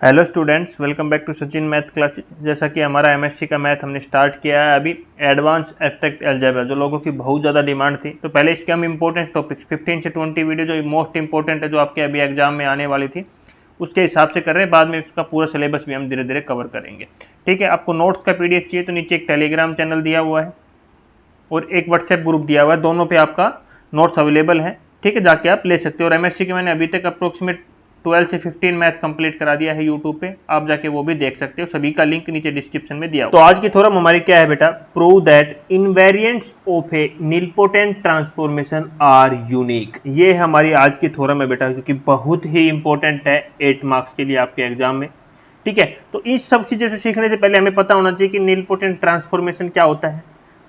Hello students, welcome back to Sachin math classes. जैसा कि हमारा एमएससी का मैथ हमने स्टार्ट किया है अभी एडवांस एब्स्ट्रैक्ट अलजेब्रा, जो लोगों की बहुत ज़्यादा डिमांड थी। तो पहले इसके हम इंपॉर्टेंट टॉपिक्स 15 से 20 वीडियो जो मोस्ट इंपॉर्टेंट है, जो आपके अभी एग्जाम में आने वाली थी, उसके हिसाब से कर रहे हैं। बाद में इसका पूरा सिलेबस भी हम धीरे धीरे कवर करेंगे। ठीक है, आपको नोट्स का पीडीएफ चाहिए तो नीचे एक टेलीग्राम चैनल दिया हुआ है और एक व्हाट्सएप ग्रुप दिया हुआ है, दोनों पे आपका नोट्स अवेलेबल है। ठीक है, जाके आप ले सकते हो। और एमएससी के मैंने अभी तक अप्रोक्सीमेट 12 से 15 मैथ कंप्लीट करा दिया है यूट्यूब पे, आप जाके वो भी देख सकते हो। सभी का लिंक नीचे डिस्क्रिप्शन में दिया हुआ। तो आज की थ्योरम हमारी क्या है बेटा? Prove that invariants of a nilpotent transformation are unique. ये हमारी आज की थ्योरम है बेटा, जो कि बहुत ही इंपॉर्टेंट है 8 मार्क्स के लिए आपके एग्जाम में। ठीक है, तो इस सब चीजों से सीखने से पहले हमें पता होना चाहिए कि निलपोटेंट ट्रांसफॉर्मेशन क्या होता है।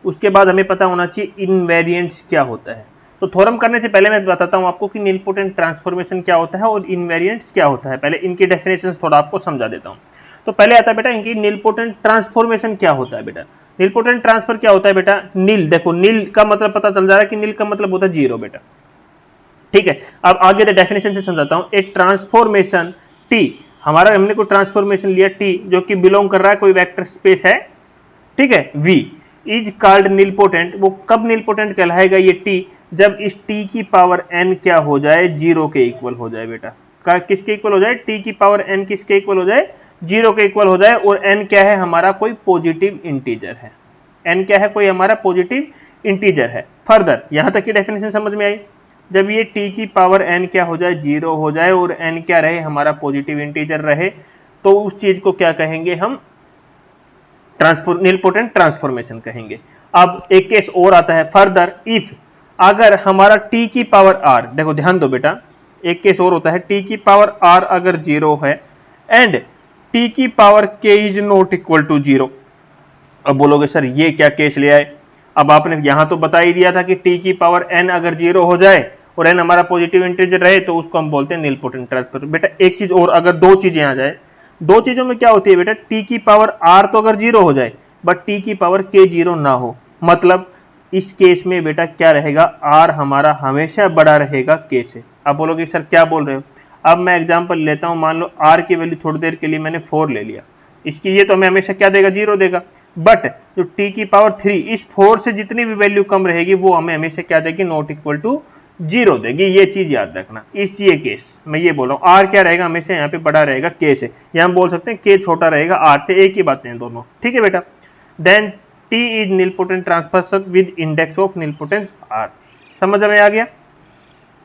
उसके बाद हमें पता होना चाहिए इनवेरिएंट्स क्या होता है। तो थ्योरम करने से पहले मैं बताता हूं आपको कि निलपोटेंट ट्रांसफॉर्मेशन क्या होता है और इनवेरिएंट्स क्या होता है। पहले इनकी डेफिनेशन थोड़ा आपको समझा देता हूं। तो पहले आता है बेटा इनकी निलपोटेंट ट्रांसफॉर्मेशन क्या होता है बेटा। निलपोटेंट ट्रांसफर क्या होता है बेटा? नील, देखो नील का मतलब पता चल जा रहा है कि नील का मतलब होता है जीरो बेटा। ठीक है, अब आगे डेफिनेशन से समझाता हूं। एक ट्रांसफॉर्मेशन टी, हमारा हमने कोई ट्रांसफॉर्मेशन लिया टी जो कि बिलोंग कर रहा है कोई वेक्टर स्पेस है, ठीक है, वी इज कॉल्ड निलपोटेंट। वो कब निलपोटेंट कहलाएगा ये टी? जब इस टी की पावर एन क्या हो जाए? जीरो के इक्वल हो जाए बेटा। का किसके इक्वल हो जाए? टी की पावर एन किसके इक्वल हो जाए? जीरो के इक्वल हो जाए। और एन क्या है? हमारा कोई पॉजिटिव इंटीजर है। एन क्या है? कोई हमारा पॉजिटिव इंटीजर है। फर्दर यहां तक की डेफिनेशन समझ में आई। जब ये टी की पावर एन क्या हो जाए? जीरो हो जाए और एन क्या रहे? हमारा पॉजिटिव इंटीजर रहे, तो उस चीज को क्या कहेंगे हम? निलपोटेंट ट्रांसफॉर्मेशन कहेंगे। अब एक केस और आता है, फर्दर इफ, अगर हमारा t की पावर r, देखो ध्यान दो बेटा, एक केस और होता है, t की पावर r अगर जीरो है एंड t की power k is not equal to zero. अब बोलोगे सर ये क्या केस ले आए? अब आपने यहां तो बता ही दिया था कि t की पावर n अगर जीरो हो जाए और n हमारा पॉजिटिव इंटीजर रहे तो उसको हम बोलते हैं निलपोटेंट ट्रांसफर। बेटा एक चीज और, अगर दो चीजें आ जाए, दो चीजों में क्या होती है बेटा? t की पावर r तो अगर जीरो हो जाए बट t की पावर k जीरो ना हो, मतलब इस केस में बेटा क्या रहेगा? r हमारा हमेशा बड़ा रहेगा k से। अब बोलोगे सर क्या बोल रहे हो? अब मैं एग्जांपल लेता हूं, मान लो r की वैल्यू थोड़ी देर के लिए मैंने 4 ले लिया, इसकी ये तो हमें हमेशा क्या देगा? जीरो देगा। बट जो t की पावर 3 इस 4 से जितनी भी वैल्यू कम रहेगी वो हमें हमेशा क्या देगी? नॉट इक्वल टू जीरो देगी। ये चीज याद रखना। इस ये केस मैं ये बोल रहा हूँ, आर क्या रहेगा? हमेशा यहाँ पे बड़ा रहेगा के से, या हम बोल सकते हैं के छोटा रहेगा आर से, एक ही बातें हैं दोनों। ठीक है बेटा। Then T is nilpotent transfer with index of nilpotence R. समझ में आ गया?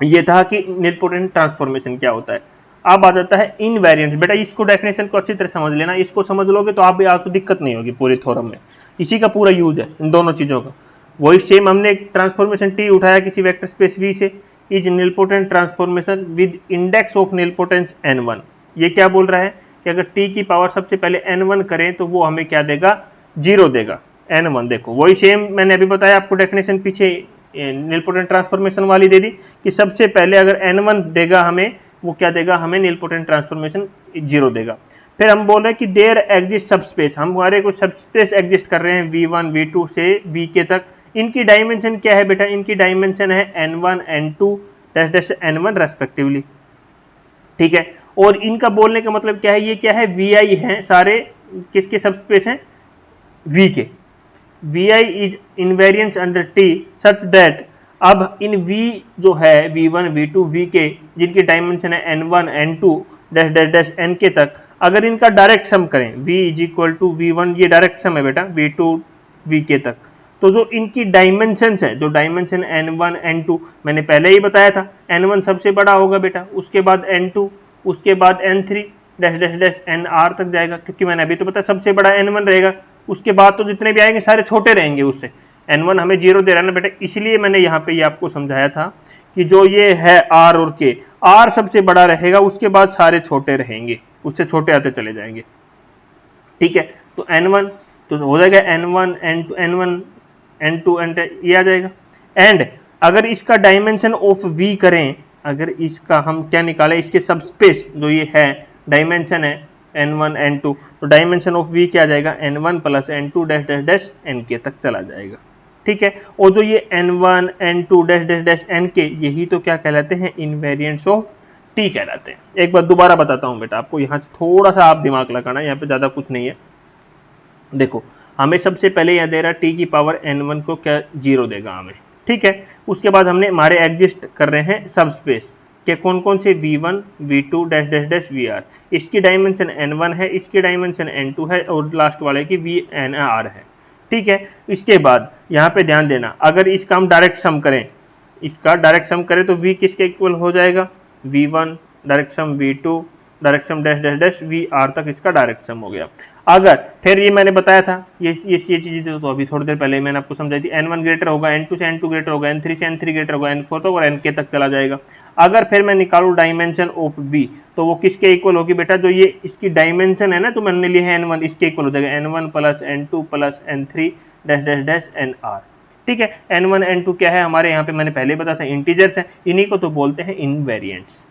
ये था कि निलपोटेंट ट्रांसफॉर्मेशन क्या होता है। अब आ जाता है इनवेरिएंट्स। बेटा इसको डेफिनेशन को अच्छी तरह समझ लेना, इसको समझ लोगे तो आपको दिक्कत नहीं होगी पूरी थ्योरम में। इसी का पूरा यूज है इन दोनों चीजों का। वही सेम हमने एक ट्रांसफॉर्मेशन टी उठाया किसी वेक्टर स्पेस वी से, is nilpotent transformation with index of nilpotence n1। ये क्या बोल रहा है कि अगर टी की पावर सबसे पहले n1 करें तो वो हमें क्या देगा? जीरो देगा, n1। देखो वही सेम मैंने अभी बताया आपको, डेफिनेशन पीछे निलपोटेंट ट्रांसफॉर्मेशन वाली दे दी कि सबसे पहले अगर n1 देगा हमें, वो क्या देगा? हमें निलपोटेंट ट्रांसफॉर्मेशन जीरो देगा। फिर हम बोल रहे हैं कि देयर एग्जिस्ट सबस्पेस, हमारे को सबस्पेस एग्जिस्ट कर रहे हैं v1 v2 से vk तक। इनकी डायमेंशन क्या है बेटा? इनकी डायमेंशन है n1 n2 n1 रेस्पेक्टिवली। ठीक है, और इनका बोलने का मतलब क्या है? ये क्या है? vi हैं सारे, किसके सबस्पेस हैं? v के। vi is invariance under t such that, अब इन v जो है v1 v2 vk जिनकी डायमेंशन है n1 n2 nk तक, अगर इनका डायरेक्ट सम करें v is equal to v1, ये डायरेक्ट सम है बेटा, v2 vk तक, तो जो इनकी डायमेंशन है, जो डायमेंशन n1 n2 मैंने पहले ही बताया था, n1 सबसे बड़ा होगा बेटा, उसके बाद n2, उसके बाद n3 nr तक जाएगा, क्योंकि मैंने अभी तो बताया सबसे बड़ा n1 रहेगा, उसके बाद तो जितने भी आएंगे सारे छोटे रहेंगे उससे। n1 हमें जीरो दे रहा है ना बेटा, इसलिए मैंने यहाँ पे ये आपको समझाया था कि जो ये है r और k, r सबसे बड़ा रहेगा, उसके बाद सारे छोटे रहेंगे, उससे छोटे आते चले जाएंगे। ठीक है, तो n1 तो हो जाएगा n1 n2 n1 n2 n ये आ जाएगा। एंड अगर इसका डायमेंशन ऑफ v करें, अगर इसका हम क्या निकालें? इसके सबस्पेस जो ये है डायमेंशन है n1 n2, तो डायमेंशन ऑफ v क्या आ जाएगा? n1 plus n2 dash dash dash nk तक चला जाएगा। ठीक है, और जो ये n1 n2 dash dash dash nk, यही तो क्या कहलाते हैं? इनवेरिएंट्स ऑफ टी कहलाते हैं। एक बार दोबारा बताता हूं बेटा आपको, यहाँ से थोड़ा सा आप दिमाग लगाना, यहाँ पे ज्यादा कुछ नहीं है। देखो हमें सबसे पहले यह दे रहा टी की पावर n1 को क्या 0 देगा हमें, ठीक है। उसके बाद हमने हमारे एग्जिस्ट कर रहे हैं सब स्पेस के कौन कौन से v1 v2 dash dash dash vr, इसकी डायमेंशन n1 है, इसकी डायमेंशन n2 है और लास्ट वाले की vnr है, ठीक है। इसके बाद यहाँ पे ध्यान देना, अगर इसका हम डायरेक्ट सम करें, इसका डायरेक्ट सम करें तो v किसके इक्वल हो जाएगा, v1 direct sum v2 direct sum dash dash dash vr तक इसका डायरेक्ट सम हो गया। अगर फिर ये मैंने बताया था ये चीजें तो अभी थोड़ी देर पहले मैंने आपको समझाई थी, n1 ग्रेटर होगा n2 से n2 ग्रेटर होगा n3 से n3 ग्रेटर होगा n4 तक और nk तक चला जाएगा। अगर फिर मैं निकालू डायमेंशन ऑफ v तो वो किसके इक्वल होगी बेटा, जो ये इसकी डायमेंशन है ना तो मैंने लिया है n1, इसके इक्वल हो जाएगा n1 plus n2 plus n3 dash dash dash nr, ठीक है। n1 n2 क्या है हमारे यहाँ पे मैंने पहले बताया था इंटीजर्स हैं, इन्हीं को तो बोलते हैं इनवेरिएंट्स।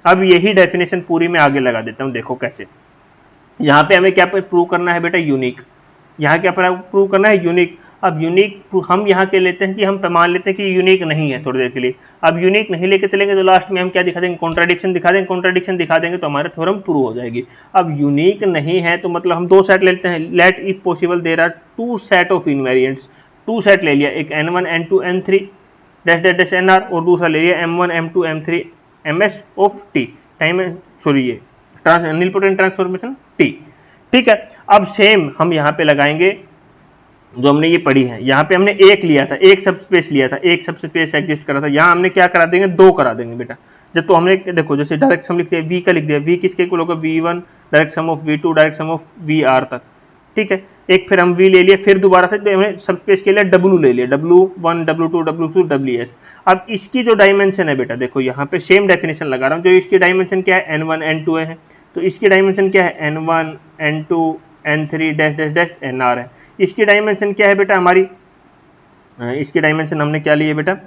अब यही डेफिनेशन पूरी में आगे लगा देता हूँ, देखो कैसे। यहाँ पे हमें क्या प्रूव करना है बेटा, यूनिक। यहाँ क्या प्रूव करना है, यूनिक। अब यूनिक हम यहाँ के लेते हैं कि हम मान लेते हैं कि यूनिक नहीं है थोड़ी देर के लिए। अब यूनिक नहीं लेके चलेंगे तो लास्ट में हम क्या दिखा देंगे, कॉन्ट्राडिक्शन दिखा देंगे, कॉन्ट्राडिक्शन दिखा देंगे तो हमारे थ्योरम प्रूव हो जाएगी। अब यूनिक नहीं है तो मतलब हम दो सेट लेते हैं, let if possible there are two set of invariants, two set ले लिया, एक n1 n2 n3 dash dash dash nr और दूसरा ले लिया m1 m2 m3 ms of t time, sorry ये नीलपोटेंट ट्रांसफॉर्मेशन t, ठीक है। अब सेम हम यहाँ पे लगाएंगे जो हमने ये पढ़ी है, यहाँ पे हमने एक लिया था, एक सब स्पेस लिया था, एक सब स्पेस एग्जिस्ट करा था, यहाँ हमने क्या करा देंगे, दो करा देंगे बेटा। जब तो हमने देखो जैसे डायरेक्ट सम लिखते हैं v का लिख दिया, v किसके इक्वल होगा v1 direct sum of v2 direct sum of vr तक, ठीक है। एक फिर हम v ले लिए, फिर दोबारा से हमने सब स्पेस के लिए w ले लिया, w1 w2 w2 ws। अब इसकी जो डायमेंशन है बेटा देखो यहाँ पे सेम डेफिनेशन लगा रहा हूँ, जो इसकी डायमेंशन क्या है n1 n2 है, तो इसकी डायमेंशन क्या है n1 n2 n3 dash dash dash nr है। इसकी डायमेंशन क्या है बेटा हमारी, इसकी डायमेंशन हमने क्या ली है बेटा,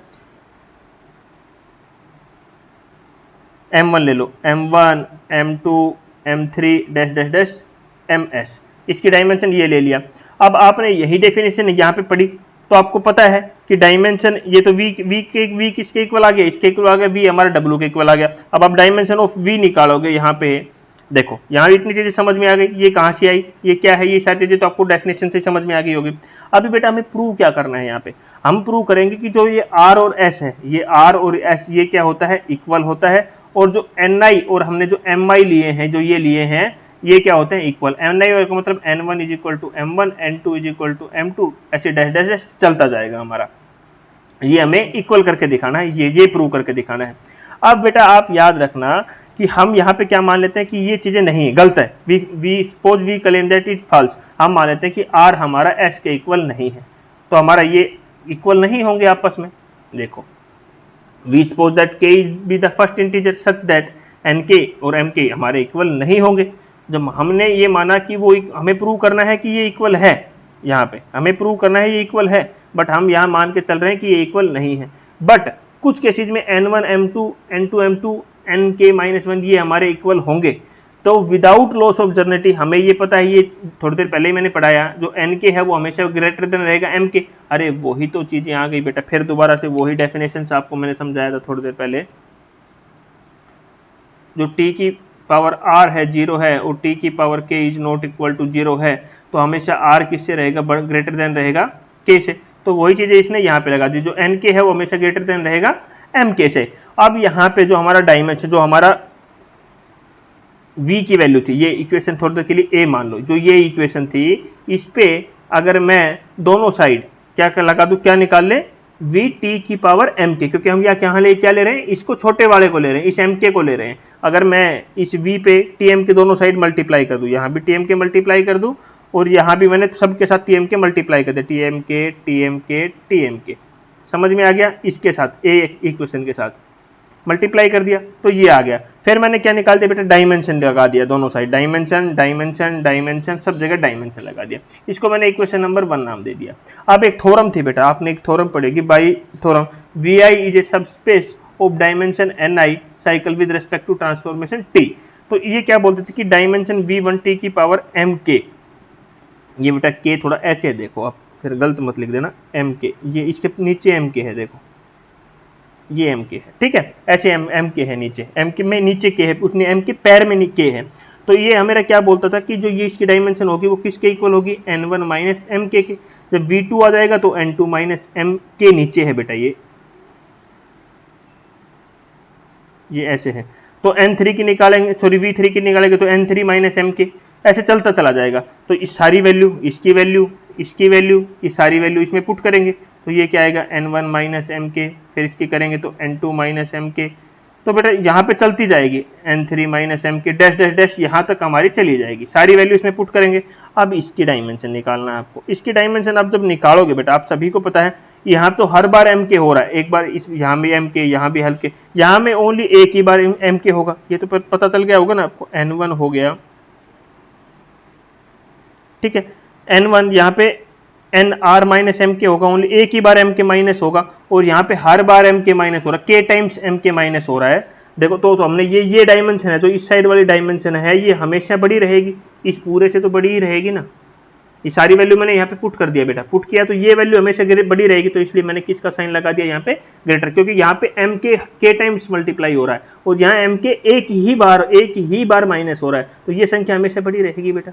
m1 ले लो, m1 m2 m3 dash dash dash ms, इसकी डायमेंशन ये ले लिया। अब आपने यही डेफिनेशन यहाँ पे पढ़ी तो आपको पता है कि डायमेंशन ये तो v किसके इक्वल आ गया, इसके इक्वल आ गया, v हमारा w के इक्वल आ गया। अब आप डायमेंशन ऑफ v निकालोगे, यहाँ पे देखो यहाँ इतनी चीजें समझ में आ गई, ये कहाँ से आई, ये क्या है, ये सारी चीजें तो आपको डेफिनेशन से समझ में आ गई होगी। अभी बेटा हमें प्रूव क्या करना है, यहाँ पे हम प्रूव करेंगे कि जो ये r और s है, ये r और s ये क्या होता है, इक्वल होता है, और जो ni और हमने जो mi लिए हैं, जो ये लिए हैं, ये क्या होते हैं, इक्वल। ni और का मतलब n1 is equal to m1 n2 is equal to m2 ऐसे डैश डैश डैश चलता जाएगा हमारा। ये हमें इक्वल करके दिखाना है, ये प्रूव करके दिखाना है। अब बेटा आप याद रखना कि हम यहाँ पे क्या मान लेते हैं कि ये चीजें नहीं है, गलत है, we suppose we claim that it false. हम मान लेते हैं कि r हमारा s के इक्वल नहीं है, तो हमारा ये इक्वल नहीं होंगे आपस में। देखो we suppose that k is be the first integer such that nk और mk हमारे इक्वल नहीं होंगे। जब हमने ये माना कि वो हमें प्रूव करना है कि ये इक्वल है, यहाँ पे हमें प्रूव करना है ये इक्वल है, बट हम यहाँ मान के चल रहे हैं कि ये इक्वल नहीं है। बट कुछ केसेस में n1 m2 n2 m2 nk-1 ये हमारे इक्वल होंगे, तो विदाउट लॉस ऑफ जर्निटी हमें ये पता है, ये थोड़ी देर पहले ही मैंने पढ़ाया, जो nk है वो हमेशा ग्रेटर देन रहेगा mk। अरे वही तो चीजें आ गई बेटा, फिर दोबारा से वही डेफिनेशन से आपको मैंने समझाया था थोड़ी देर पहले, जो t की पावर r है 0 है और t की power k is not equal to 0 है, तो हमेशा r किससे रहेगा, ग्रेटर देन रहेगा k से। तो वही चीजें इसने यहाँ पे लगा दी, जो nk है वो हमेशा ग्रेटर देन रहेगा mk से। अब यहाँ पे जो हमारा डायमेंशन, जो हमारा v की वैल्यू थी, ये इक्वेशन थोड़ी देर के लिए a मान लो, जो ये इक्वेशन थी, इस पे अगर मैं दोनों साइड क्या क्या लगा दूं, क्या निकाल ले, v t की पावर mk, क्योंकि हम यहाँ क्या ले रहे हैं, इसको छोटे वाले को ले रहे हैं, इस mk को ले रहे हैं। अगर मैं इस v पे tm के दोनों साइड मल्टीप्लाई कर दूं, यहाँ भी tm के मल्टीप्लाई कर दूं और यहाँ भी मैंने सबके साथ tm के मल्टीप्लाई कर दिया, tm के समझ में आ गया, इसके साथ a इक्वेशन के साथ मल्टीप्लाई कर दिया तो ये आ गया। फिर मैंने क्या निकाल दिया बेटा, डायमेंशन लगा दिया दोनों साइड, डायमेंशन सब जगह डायमेंशन लगा दिया। इसको मैंने इक्वेशन नंबर 1 नाम दे दिया। अब एक थ्योरम थी बेटा, आपने एक थ्योरम पढ़ेगी, by theorem vi is a subspace of dimension ni cycle with respect to transformation t। तो ये क्या बोलते थे कि डायमेंशन v1 t की पावर mk, ये बेटा k थोड़ा ऐसे है, देखो आप फिर गलत मत लिख देना, mk, ये इसके नीचे mk है, देखो ये एम के है, ठीक है, ऐसे एम के है नीचे, एम के में नीचे के है, उसने एम के पैर में के है। तो ये हमें क्या बोलता था कि जो ये इसकी डायमेंशन होगी वो किसके इक्वल होगी, n1 माइनस एम के। जब v2 आ जाएगा तो n2 माइनस एम के नीचे है बेटा, ये ऐसे है। तो n3 की निकालेंगे, सॉरी v3 की निकालेंगे तो n3 माइनस एम के, ऐसे चलता चला जाएगा। तो इस सारी वैल्यू, इसकी वैल्यू, इसकी वैल्यू, ये सारी वैल्यू इसमें पुट करेंगे तो ये क्या आएगा, n1 माइनस एम के, फिर इसकी करेंगे तो n2 माइनस एम के। तो बेटा यहाँ पे चलती जाएगी n3 माइनस एम के डैश डैश डैश, यहाँ तक हमारी चली जाएगी, सारी वैल्यू इसमें पुट करेंगे। अब इसकी डायमेंशन निकालना है आपको। इसकी डायमेंशन आप जब निकालोगे बेटा, आप सभी को पता है यहाँ तो हर बार एम के हो रहा है, एक बार इस यहाँ भी एम के, यहाँ भी हल्के, यहाँ में ओनली एक ही बार एम के होगा, ये तो पता चल गया होगा ना आपको। n1 हो गया, ठीक है, n1 यहाँ पे एन आर माइनस एम के होगा, ओनली एक ही बार एम के माइनस होगा, और यहाँ पे हर बार एम के माइनस हो रहा है, के टाइम्स एम के माइनस हो रहा है। देखो तो हमने ये डायमेंशन है, जो इस साइड वाली डायमेंशन है, ये हमेशा बड़ी रहेगी, इस पूरे से तो बड़ी ही रहेगी ना। ये सारी वैल्यू मैंने यहाँ पे पुट कर दिया बेटा, पुट किया तो ये वैल्यू हमेशा बड़ी रहेगी, तो इसलिए मैंने किसका साइन लगा दिया यहाँ पे, ग्रेटर, क्योंकि यहाँ पे एम के टाइम्स मल्टीप्लाई हो रहा है और यहाँ एम के एक ही बार माइनस हो रहा है, तो ये संख्या हमेशा बड़ी रहेगी बेटा,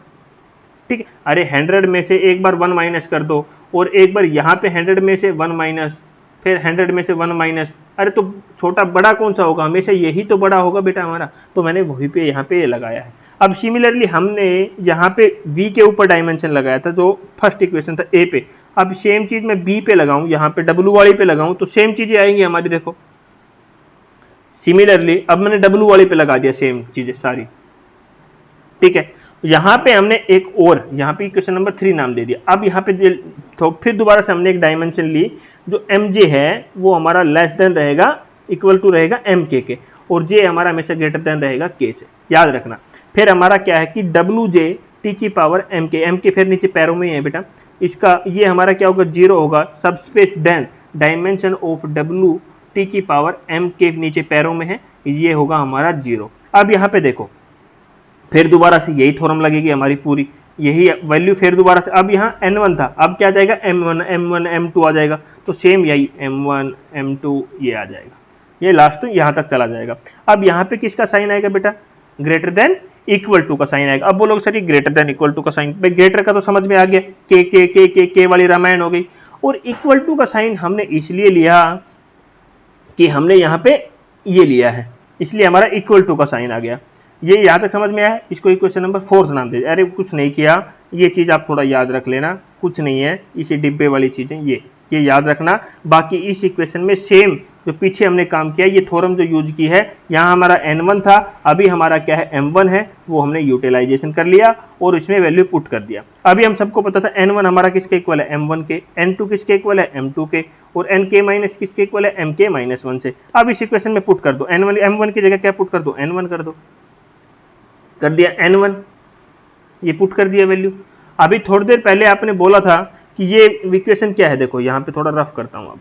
ठीक है। अरे 100 में से एक बार 1 माइनस कर दो, और एक बार यहाँ पे 100 में से 1 माइनस, फिर 100 में से 1 माइनस, अरे तो छोटा बड़ा कौन सा होगा, हमेशा यही तो बड़ा होगा बेटा हमारा, तो मैंने वही पे यहाँ पे लगाया है। अब सिमिलरली हमने यहाँ पे v के ऊपर डायमेंशन लगाया था, जो फर्स्ट इक्वेशन था a पे। अब सेम चीज मैं b पे लगाऊं, यहाँ पे w वाली पे लगाऊं, तो सेम चीजें आएंगी हमारी। देखो सिमिलरली अब मैंने w वाली पे लगा दिया सेम चीजें सारी, ठीक है। यहाँ पे हमने एक और, यहाँ पे क्वेश्चन नंबर 3 नाम दे दिया। अब यहाँ पे तो फिर दोबारा से हमने एक डायमेंशन ली, जो mj है वो हमारा लेस देन रहेगा, इक्वल टू रहेगा mk के, और j हमारा हमेशा ग्रेटर देन रहेगा k से, याद रखना। फिर हमारा क्या है कि wj t की पावर mk फिर नीचे पैरों में ही है बेटा, इसका ये हमारा क्या होगा, 0 होगा, subspace then dimension of w t की पावर mk नीचे पैरों में है, ये होगा हमारा 0। अब यहाँ पे देखो फिर दोबारा से यही थ्योरम लगेगी हमारी पूरी, यही वैल्यू फिर दोबारा से। अब यहाँ n1 था, अब क्या आ जाएगा m1 m2 आ जाएगा, तो सेम यही m1 m2 ये आ जाएगा, ये लास्ट यहाँ तक चला जाएगा। अब यहाँ पे किसका साइन आएगा बेटा, ग्रेटर देन इक्वल टू का साइन आएगा। अब बोलोगे सर ये ग्रेटर देन इक्वल टू का साइन, भाई ग्रेटर का तो समझ में आ गया, के वाली रामायण हो गई, और इक्वल टू का साइन हमने इसलिए लिया कि हमने यहाँ पे ये लिया है, इसलिए हमारा इक्वल टू का साइन आ गया। ये यहाँ तक समझ में आया, इसको इक्वेशन नंबर 4 नाम दे। अरे कुछ नहीं किया, ये चीज आप थोड़ा याद रख लेना, कुछ नहीं है, इसी डिब्बे वाली चीजें ये याद रखना। बाकी इस इक्वेशन में सेम जो पीछे हमने काम किया, ये थ्योरम जो यूज की है, यहाँ हमारा n1 था, अभी हमारा क्या है m1 है, वो हमने यूटिलाइजेशन कर लिया और इसमें वैल्यू पुट कर दिया। अभी हम सबको पता था n1 हमारा किसके इक्वल है, m1 के, n2 किसके इक्वल है, m2 के, और nk माइनस किसके इक्वल है, mk माइनस 1 से। अब इस इक्वेशन में पुट कर दो, m1 की जगह क्या पुट कर दो, n1 कर दो, कर दिया n1, ये पुट कर दिया वैल्यू। अभी थोड़ी देर पहले आपने बोला था कि ये इक्वेशन क्या है, देखो यहाँ पे थोड़ा रफ करता हूँ।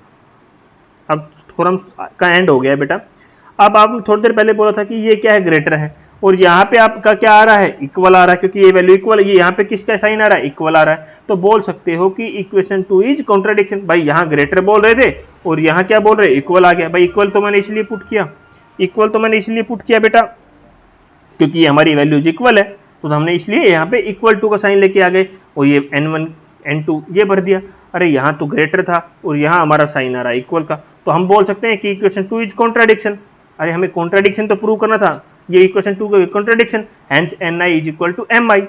अब थ्योरम का एंड हो गया बेटा। अब आप थोड़ी देर पहले बोला था कि ये क्या है, ग्रेटर है, और यहाँ पे आपका क्या आ रहा है, इक्वल आ रहा है, क्योंकि ये वैल्यू इक्वल है, ये यहाँ पे किसका साइन आ रहा है, इक्वल आ रहा है। तो बोल सकते हो कि इक्वेशन 2 इज कॉन्ट्राडिक्शन। भाई यहाँ ग्रेटर बोल रहे थे और यहाँ क्या बोल रहे, इक्वल आ गया। भाई इक्वल तो मैंने इसलिए पुट किया, इक्वल तो मैंने इसलिए पुट किया बेटा क्योंकि ये हमारी वैल्यूज इक्वल है, तो हमने इसलिए यहाँ पे इक्वल टू का साइन लेके आ गए, और ये n1 n2 ये भर दिया। अरे यहाँ तो ग्रेटर था और यहाँ हमारा साइन आ रहा है इक्वल का, तो हम बोल सकते हैं कि इक्वेशन 2 इज कॉन्ट्राडिक्शन। अरे हमें कॉन्ट्राडिक्शन तो प्रूव करना था, ये इक्वेशन 2 का contradiction, hence ni is equal to mi।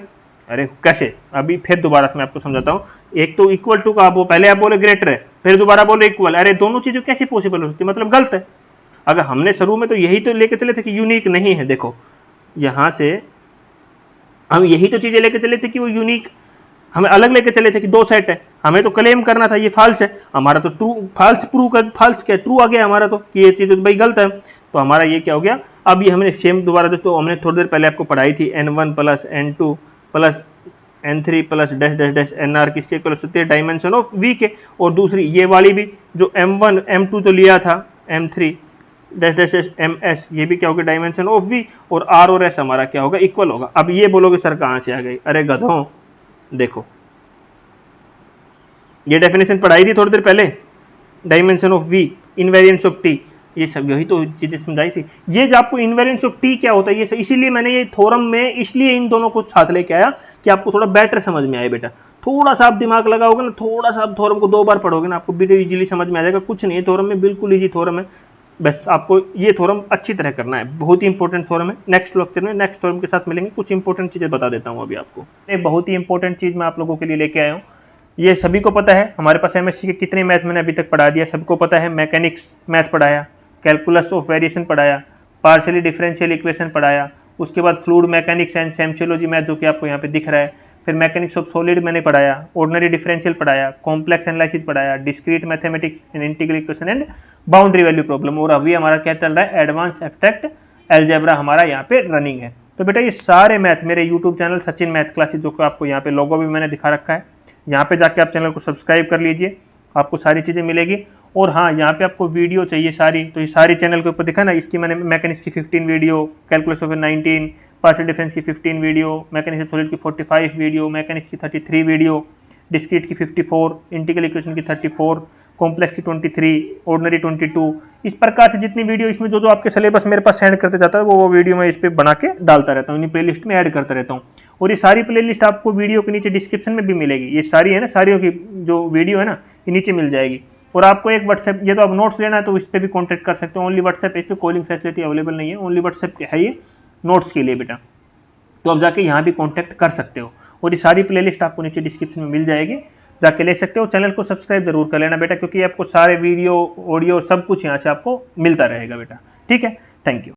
अरे कैसे, अभी फिर दोबारा से मैं आपको समझाता हूँ। एक तो इक्वल टू का पहले आप बोले ग्रेटर है, फिर दोबारा बोले इक्वल, अरे दोनों चीजें कैसे पॉसिबल हो सकती है, मतलब गलत है। अगर हमने शुरू में तो यही तो लेके चले थे कि यूनिक नहीं है, देखो यहां से हम यही तो चीजें लेके चले थे कि वो यूनिक, हमें अलग लेके चले थे कि 2 सेट है, हमें तो क्लेम करना था ये फाल्स है, हमारा तो ट्रू फाल्स प्रूव कर, फाल्स क्या ट्रू आ गया हमारा, तो कि ये चीज भाई गलत है, तो हमारा ये क्या हो गया। अब ये हमने सेम दोबारा दोस्तों हमने थोड़ी देर पहले आपको पढ़ाई थी, n1 plus n2 plus n3 plus dash dash dash nr किसके इक्वल होते हैं, डायमेंशन ऑफ v के, और दूसरी ये वाली भी जो m1 m2 तो लिया था, m3 dash dash dash ms ये भी क्या होगा, डायमेंशन ऑफ v, और r और s हमारा क्या होगा, इक्वल होगा। अब ये बोलोगे सर कहां से आ गई, अरे गधों देखो ये डेफिनेशन पढ़ाई थी थोड़ी देर पहले, dimension of v invariance of t, ये सब यही तो चीजें समझाई थी। ये जो आपको इनवेरिएंस ऑफ टी क्या होता है, ये इसीलिए मैंने ये थ्योरम में इसलिए इन दोनों को साथ लेके आया कि आपको थोड़ा बेटर समझ में आए बेटा। थोड़ा सा आप दिमाग लगाओगे ना, थोड़ा सा आप थ्योरम को 2 बार पढ़ोगे ना, आपको वीडियो इजीली समझ में आ जाएगा। कुछ नहीं है थ्योरम में, बिल्कुल इजी थ्योरम है, बस आपको ये थ्योरम अच्छी तरह करना है। बहुत ही इंपॉर्टेंट थ्योरम है। नेक्स्ट लेक्चर में नेक्स्ट थ्योरम के साथ मिलेंगे, कुछ इंपॉर्टेंट चीजें बता देता हूँ अभी आपको। एक बहुत ही इंपॉर्टेंट चीज मैं आप लोगों के लिए लेके आया हूँ। ये सभी को पता है, हमारे पास एमएससी के कितने मैथ मैंने अभी तक पढ़ा दिया, सबको पता है। मैकेनिक्स मैथ पढ़ाया, कैलकुलस ऑफ वेरिएशन पढ़ाया, पार्शियली डिफरेंशियल इक्वेशन पढ़ाया, उसके बाद फ्लूइड मैकेनिक्स एंड सेम्शियोलॉजी मैथ जो कि आपको यहाँ पे दिख रहा है, फिर मैकेनिक्स ऑफ सॉलिड मैंने पढ़ाया, ऑर्डिनरी डिफरेंशियल पढ़ाया, कॉम्प्लेक्स एनालिसिस पढ़ाया, discrete mathematics in integral equation and boundary value problem, और अभी हमारा क्या चल रहा है, एडवांस एब्स्ट्रैक्ट अलजेब्रा हमारा यहाँ पे रनिंग है। तो बेटा ये सारे मैथ मेरे YouTube channel Sachin math classes, जो कि आपको यहाँ पे लोगो भी मैंने दिखा रखा है, यहाँ पे जाके आप चैनल को सब्सक्राइब कर लीजिए, आपको सारी चीजें मिलेगी। और हाँ, यहाँ पे आपको वीडियो चाहिए सारी, तो ये सारी चैनल के ऊपर दिखा ना, इसकी मैंने मैकेनिक्स की 15 video, calculus of 19, partial difference की 15 वीडियो, मैकेनिक्स ऑफ सॉलिड की 45 वीडियो, मैकेनिक्स की 33 वीडियो, डिस्क्रीट की 54, इंटीग्रल इक्वेशन की 34, कॉम्प्लेक्स की 23, ऑर्डिनरी 22, इस प्रकार से जितनी वीडियो इसमें जो जो आपके सिलेबस मेरे पास सेंड करते जाता है वो वीडियो मैं इस पे बना के डालता रहता हूँ, प्लेलिस्ट में ऐड करता रहता हूँ। और ये सारी प्लेलिस्ट आपको वीडियो के नीचे डिस्क्रिप्शन में भी मिलेगी। ये सारी है ना, सारियों की जो वीडियो है ना, ये नीचे मिल जाएगी। और आपको एक व्हाट्सएप, ये तो आप नोट्स लेना है तो इस पर भी कॉन्टैक्ट कर सकते हो, ओनली व्हाट्सएप, इस पर कॉलिंग फैसिलिटी अवेलेबल नहीं है, ओनली व्हाट्सएप है ये नोट्स के लिए बेटा। तो आप जाके यहाँ भी कॉन्टैक्ट कर सकते हो, और ये सारी प्लेलिस्ट आपको नीचे डिस्क्रिप्शन में मिल जाएगी, जाके ले सकते हो। चैनल को सब्सक्राइब जरूर कर लेना बेटा, क्योंकि आपको सारे वीडियो, ऑडियो सब कुछ यहाँ से आपको मिलता रहेगा बेटा। ठीक है, थैंक यू।